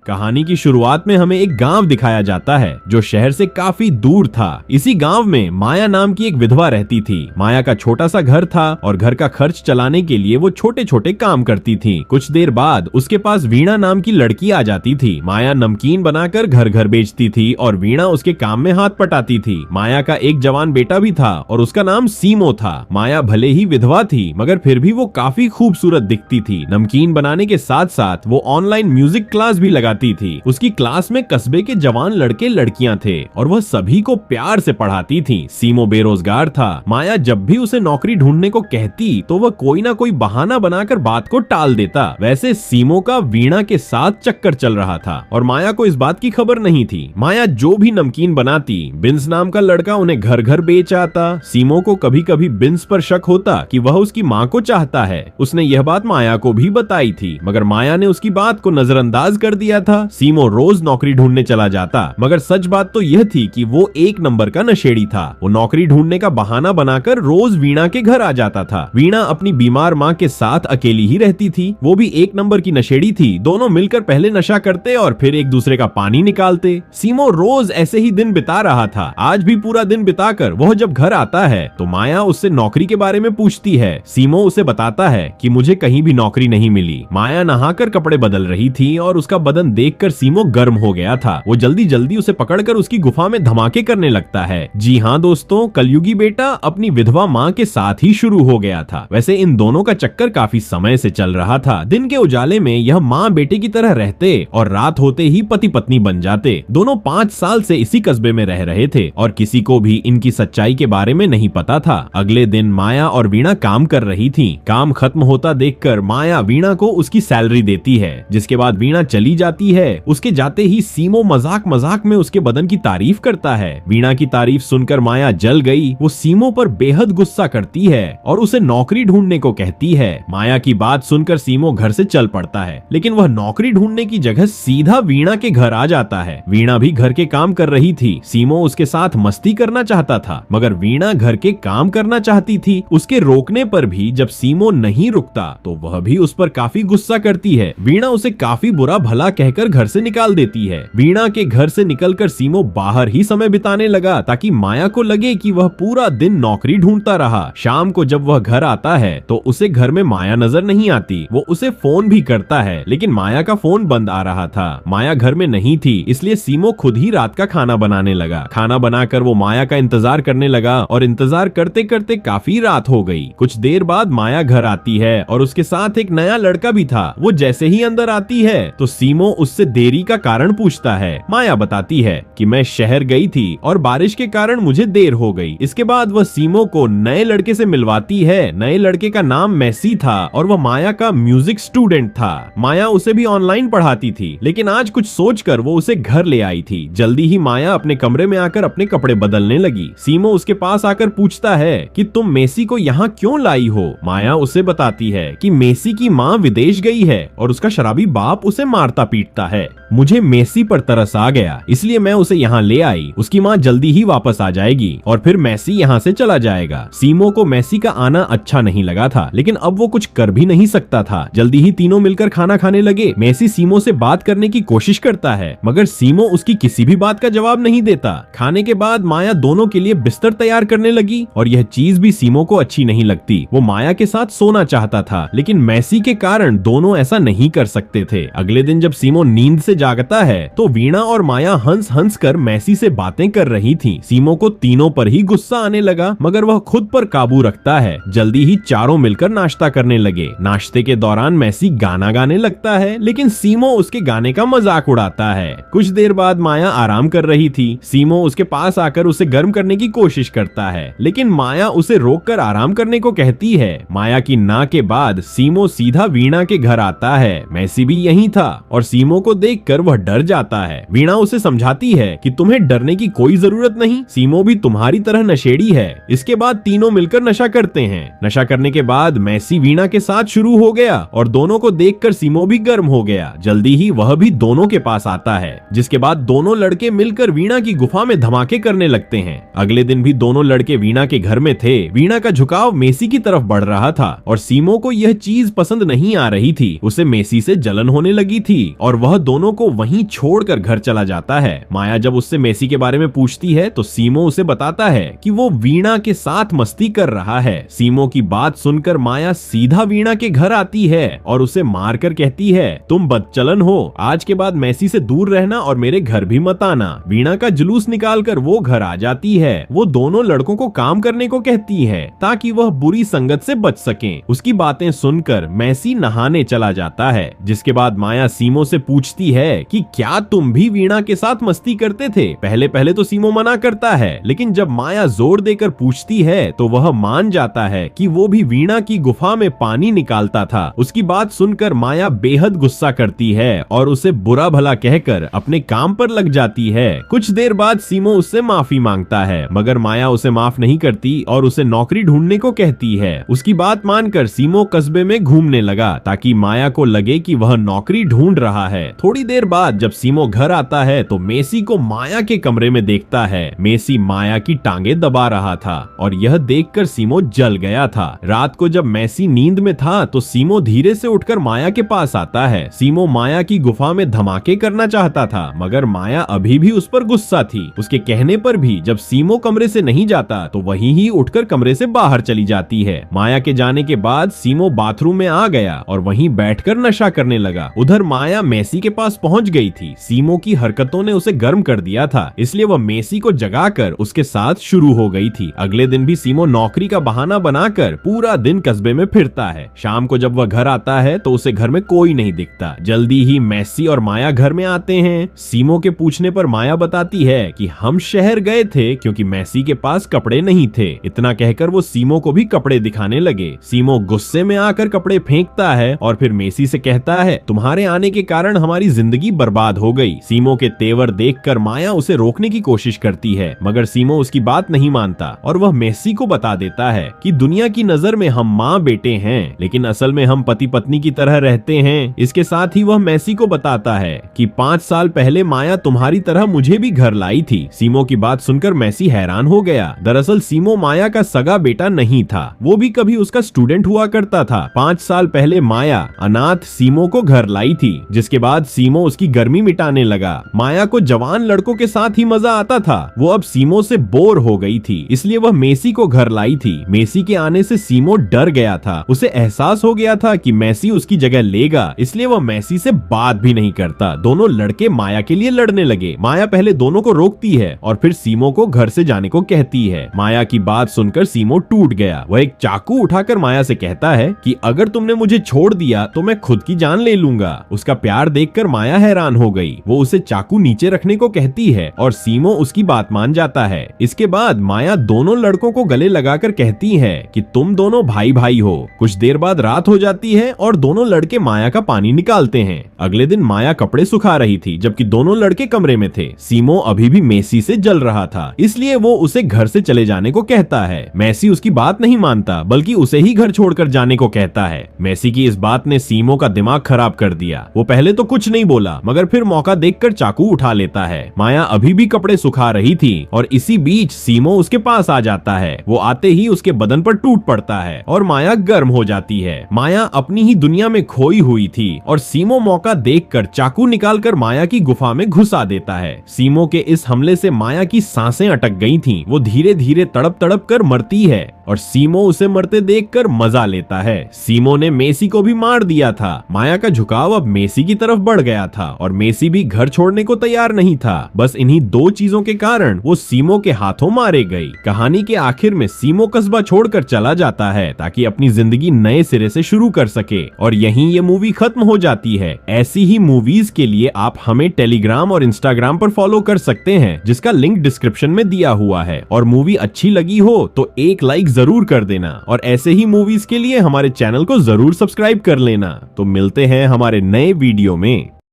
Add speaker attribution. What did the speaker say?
Speaker 1: कहानी की शुरुआत में हमें एक गांव दिखाया जाता है जो शहर से काफी दूर था। इसी गांव में माया नाम की एक विधवा रहती थी। माया का छोटा सा घर था और घर का खर्च चलाने के लिए वो छोटे छोटे काम करती थी। कुछ देर बाद उसके पास वीणा नाम की लड़की आ जाती थी। माया नमकीन बनाकर घर घर बेचती थी और वीणा उसके काम में हाथ पटाती थी। माया का एक जवान बेटा भी था और उसका नाम सीमो था। माया भले ही विधवा थी मगर फिर भी वो काफी खूबसूरत दिखती थी। नमकीन बनाने के साथ साथ वो ऑनलाइन म्यूजिक क्लास भी लगाती थी। उसकी क्लास में कस्बे के जवान लड़के लड़कियां थे और वह सभी को प्यार से पढ़ाती थी। सीमो बेरोजगार था। माया जब भी उसे नौकरी ढूंढने को कहती तो वह कोई ना कोई बहाना बनाकर बात को टाल देता। वैसे सीमो का वीणा के साथ चक्कर चल रहा था और माया को इस बात की खबर नहीं थी। माया जो भी नमकीन बनाती बिन्स नाम का लड़का उन्हें घर घर बेच आता। सीमो को कभी कभी बिन्स पर शक होता कि वह उसकी माँ को चाहता है। उसने यह बात माया को भी बताई थी मगर माया ने उसकी बात को नजरअंदाज कर दिया था। सीमो रोज नौकरी ढूंढने चला जाता मगर सच बात तो यह थी कि वो एक नंबर का नशेड़ी था। वो नौकरी ढूंढने का बहाना बनाकर रोज वीणा के घर आ जाता था। वीणा अपनी बीमार माँ के साथ अकेली ही रहती थी। वो भी एक नंबर की नशेड़ी थी। दोनों मिलकर पहले नशा करते और फिर एक दूसरे का पानी निकालते। सीमो रोज ऐसे ही दिन बिता रहा था। आज भी पूरा दिन बिताकर वह जब घर आता है तो माया उससे नौकरी के बारे में पूछती है। सीमो उसे बताता है कि मुझे कहीं भी नौकरी नहीं मिली। माया नहाकर कपड़े बदल रही थी और उसका बदन देखकर सीमो गर्म हो गया था। वो जल्दी जल्दी उसे पकड़कर उसकी गुफा में धमाके करने लगता है। जी हाँ दोस्तों, कलयुगी बेटा अपनी विधवा माँ के साथ ही शुरू हो गया था। वैसे इन दोनों का चक्कर काफी समय से चल रहा था। दिन के उजाले में यह माँ बेटे की तरह रहते और रात होते ही पति पत्नी बन जाते। दोनों 5 साल से इसी कस्बे में रह रहे थे और किसी को भी इनकी सच्चाई के बारे में नहीं पता था। अगले दिन माया और वीणा काम कर रही थी। काम खत्म होता देखकर माया वीणा को उसकी सैलरी देती है, जिसके बाद वीणा चली जाती है। उसके जाते ही सीमो मजाक मजाक में उसके बदन की तारीफ करता है। वीणा की तारीफ सुनकर माया जल गई। वो सीमो पर बेहद गुस्सा करती है और उसे नौकरी ढूंढने को कहती है। माया की बात सुनकर सीमो घर से चल पड़ता है लेकिन वह नौकरी ढूंढने की जगह सीधा वीणा के घर आ जाता है। वीणा भी घर के काम कर रही थी। सीमो उसके साथ मस्ती करना चाहता था मगर वीणा घर के काम करना चाहती थी। उसके रोकने पर भी जब सीमो नहीं रुकता तो वह भी उस पर काफी गुस्सा करती है। वीणा उसे काफी बुरा भला कहकर घर से निकाल देती है। वीणा के घर से निकलकर सीमो बाहर ही समय बिताने लगा ताकि माया को लगे कि वह पूरा दिन नौकरी ढूंढता रहा। शाम को जब वह घर आता है तो उसे घर में माया नजर नहीं आती। वो उसे फोन भी करता है लेकिन माया का फोन बंद आ रहा था। माया घर में नहीं थी इसलिए सीमो खुद ही रात का खाना बनाने लगा। खाना बनाकर वो माया का इंतजार करने लगा और इंतजार करते करते काफी रात हो गई। कुछ देर बाद माया घर आती है और उसके साथ एक नया लड़का भी था। वो जैसे ही अंदर आती है तो सीमो उससे देरी का कारण पूछता है। माया बताती है कि मैं शहर गई थी और बारिश के कारण मुझे देर हो गई। इसके बाद वह सीमो को नए लड़के से मिलवाती है। नए लड़के का नाम मैसी था और वह माया का म्यूजिक स्टूडेंट था। माया उसे भी ऑनलाइन पढ़ाती थी लेकिन आज कुछ सोचकर वो उसे घर ले आई थी। जल्दी ही माया अपने कमरे में आकर अपने कपड़े बदलने लगी। सीमो उसके पास आकर पूछता है कि तुम मेसी को यहाँ क्यों लाई हो। माया उसे बताती है कि मेसी की माँ विदेश गई है और उसका शराबी बाप उसे मारता पीटता है। मुझे मेसी पर तरस आ गया इसलिए मैं उसे यहाँ ले आई। उसकी माँ जल्दी ही वापस आ जाएगी और फिर मेसी यहाँ से चला जाएगा। सीमो को मेसी का आना अच्छा नहीं लगा था लेकिन अब वो कुछ कर भी नहीं सकता था। जल्दी ही तीनों मिलकर खाना खाने लगे। मेसी सीमो से बात करने की कोशिश करता है मगर सीमो उसकी किसी भी बात का जवाब नहीं देता। खाने के बाद माया दोनों के लिए बिस्तर तैयार करने लगी और यह चीज भी सीमो को अच्छी नहीं लगती। वो माया के साथ सोना चाहता था लेकिन मेसी के कारण दोनों ऐसा नहीं कर सकते थे। अगले दिन जब सीमो नींद से जागता है तो वीणा और माया हंस हंस कर मेसी से बातें कर रही थी। सीमो को तीनों पर ही गुस्सा आने लगा मगर वह खुद पर काबू रखता है। जल्दी ही चारों मिलकर नाश्ता करने लगे। नाश्ते के दौरान मेसी गाना गाने लगता है लेकिन सीमो उसके गाने का मजाक उड़ाता है। कुछ देर बाद माया आराम कर रही थी। सीमो उसके पास आकर उसे गर्म करने की कोशिश करता है लेकिन माया उसे रोककर आराम करने को कहती है। माया की ना के बाद सीमो सीधा वीणा के घर आता है। मेसी भी यहीं था और सीमो को देखकर वह डर जाता है। वीणा उसे समझाती है कि तुम्हें डरने की कोई जरूरत नहीं, सीमो भी तुम्हारी तरह नशेड़ी है। इसके बाद तीनों मिलकर नशा करते हैं। नशा करने के बाद मेसी वीणा के साथ शुरू हो गया और दोनों को देखकर सीमो भी गर्म हो गया। जल्दी ही वह भी दोनों के पास आता है जिसके बाद दोनों लड़के मिलकर वीणा की गुफा में धमाके करने लगते हैं। अगले दिन भी दोनों लड़के वीणा के घर में थे। वीणा का झुकाव मेसी की तरफ बढ़ रहा था और सीमो को यह चीज पसंद नहीं आ रही थी। उसे मेसी से जलन होने लगी थी और वह दोनों को वहीं छोड़कर घर चला जाता है। माया जब उससे मेसी के बारे में पूछती है तो सीमो उसे बताता है कि वो वीणा के साथ मस्ती कर रहा है। सीमो की बात सुनकर माया सीधा वीणा के घर आती है और उसे मारकर कहती है, तुम बदचलन हो, आज के बाद मेसी से दूर रहना और मेरे घर भी मत आना। वीणा का जुलूस निकालकर वो घर आ जाती है। वो दोनों लड़कों को काम करने को कहती है ताकि वह बुरी संगत से बच सकें। उसकी बातें सुनकर मेसी नहाने चला जाता है, जिसके बाद माया सीमो से पूछती है कि क्या तुम भी वीणा के साथ मस्ती करते थे। पहले पहले तो सीमो मना करता है, लेकिन जब माया जोर देकर पूछती है तो वह मान जाता है कि वो भी वीणा की गुफा में पानी निकालता था। उसकी बात सुनकर माया बेहद गुस्सा करती है और उसे बुरा भला कहकर अपने काम पर लग जाती है। कुछ देर बाद सीमो उससे माफी मांगता है, मगर माया उसे माफ नहीं करती और उसे नौकरी ढूंढने को कहती है। उसकी बात मानकर सीमो कस्बे में घूमने लगा ताकि माया को लगे कि वह नौकरी ढूंढ रहा है। थोड़ी देर बाद जब सीमो घर आता है तो मेसी को माया के कमरे में देखता है। मेसी माया की टांगे दबा रहा था और यह देखकर सीमो जल गया था। रात को जब मेसी नींद में था तो सीमो धीरे से उठकर माया के पास आता है। सीमो माया की गुफा में धमाके करना चाहता था, मगर माया अभी भी उस पर गुस्सा थी। उसके कहने पर भी जब सीमो कमरे से नहीं जाता तो वहीं ही उठकर कमरे से बाहर चली जाती है। माया के जाने के बाद सीमो बाथरूम में आ गया और वहीं बैठकर नशा करने लगा। उधर माया मेसी के पास पहुंच गई थी। सीमो की हरकतों ने उसे गर्म कर दिया था, इसलिए वह मेसी को जगाकर उसके साथ शुरू हो गई थी। अगले दिन भी सीमो नौकरी का बहाना बनाकर पूरा दिन कस्बे में फिरता है। शाम को जब वह घर आता है तो उसे घर में कोई नहीं दिखता। जल्दी ही मेसी और माया घर में आते हैं। सीमो के पूछने पर माया बताती है कि हम शहर गए थे क्योंकि मेसी के पास कपड़े नहीं थे। इतना कहकर वो सीमो को भी कपड़े दिखाने लगे। सीमो गुस्से में आकर कपड़े फेंकता है और फिर मेसी से कहता है, तुम्हारे आने के कारण हमारी जिंदगी बर्बाद हो गई। सीमो के तेवर देखकर माया उसे रोकने की कोशिश करती है, मगर सीमो उसकी बात नहीं मानता और वह मेसी को बता देता है कि दुनिया की नजर में हम माँ बेटे हैं, लेकिन असल में हम पति पत्नी की तरह रहते हैं। इसके साथ ही वह मेसी को बताता है कि 5 साल पहले माया तुम्हारी तरह मुझे भी घर लाई थी। सीमो की बात सुनकर मेसी हैरान हो गया। दरअसल सीमो माया का सगा बेटा नहीं था, वो भी कभी उसका स्टूडेंट हुआ करता था। 5 साल पहले माया अनाथ सीमो को घर लाई थी, जिसके बाद सीमो उसकी गर्मी मिटाने लगा। माया को जवान लड़कों के साथ ही मजा आता था। वो अब सीमो से बोर हो गई थी, इसलिए वह मेसी को घर लाई थी। मेसी के आने से सीमो डर गया था। उसे एहसास हो गया था कि मेसी उसकी जगह लेगा, इसलिए वह मेसी से बात भी नहीं करता। दोनों लड़के माया के लिए लड़ने लगे। माया पहले दोनों को रोकती है और फिर सीमो को घर से जाने को कहती है। माया की बात सुनकर सीमो टूट गया। वह एक चाकू उठाकर माया से कहता है कि अगर तुमने मुझे छोड़ दिया तो मैं खुद की जान ले लूंगा। उसका प्यार देखकर माया हैरान हो गई। वो उसे चाकू नीचे रखने को कहती है और सीमो उसकी बात मान जाता है। इसके बाद माया दोनों लड़कों को गले लगाकर कहती है कि तुम दोनों भाई भाई हो। कुछ देर बाद रात हो जाती है और दोनों लड़के माया का पानी निकालते हैं। अगले दिन माया कपड़े सुखा रही थी, जबकि दोनों लड़के कमरे में थे। सीमो अभी भी मेसी से जल रहा था, इसलिए वो उसे घर से चले जाने को कहता है। मेसी उसकी बात नहीं मानता, बल्कि उसे ही घर छोड़कर जाने को कहता है। मेसी की इस बात ने सीमो का दिमाग खराब कर दिया। वो पहले तो कुछ नहीं बोला, मगर फिर मौका देखकर चाकू उठा लेता है। माया अभी भी कपड़े सुखा रही थी और इसी बीच सीमो उसके पास आ जाता है। वो आते ही उसके बदन पर टूट पड़ता है और माया गर्म हो जाती है। माया अपनी ही दुनिया में खोई हुई थी और सीमो मौका देखकर चाकू निकालकर माया की गुफा में घुसा देता है। सीमो के इस हमले से माया की सांसें अटक गई थीं। वो धीरे धीरे तड़प तड़प कर मरती है और सीमो उसे मरते देखकर मजा लेता है। सीमो ने मेसी को भी मार दिया था। माया का झुकाव अब मेसी की तरफ बढ़ गया था और मेसी भी घर छोड़ने को तैयार नहीं था। बस इन्हीं 2 चीजों के कारण वो सीमो के हाथों मारे गई। कहानी के आखिर में सीमो कस्बा छोड़कर चला जाता है ताकि अपनी जिंदगी नए सिरे से शुरू कर सके और यहीं ये मूवी खत्म हो जाती है। ऐसी ही मूवीज के लिए आप हमें टेलीग्राम और इंस्टाग्राम पर फॉलो कर सकते हैं, जिसका लिंक डिस्क्रिप्शन में दिया हुआ है। और मूवी अच्छी लगी हो तो एक लाइक जरूर कर देना और ऐसे ही मूवीज के लिए हमारे चैनल को जरूर सब्सक्राइब कर लेना। तो मिलते हैं हमारे नए वीडियो में।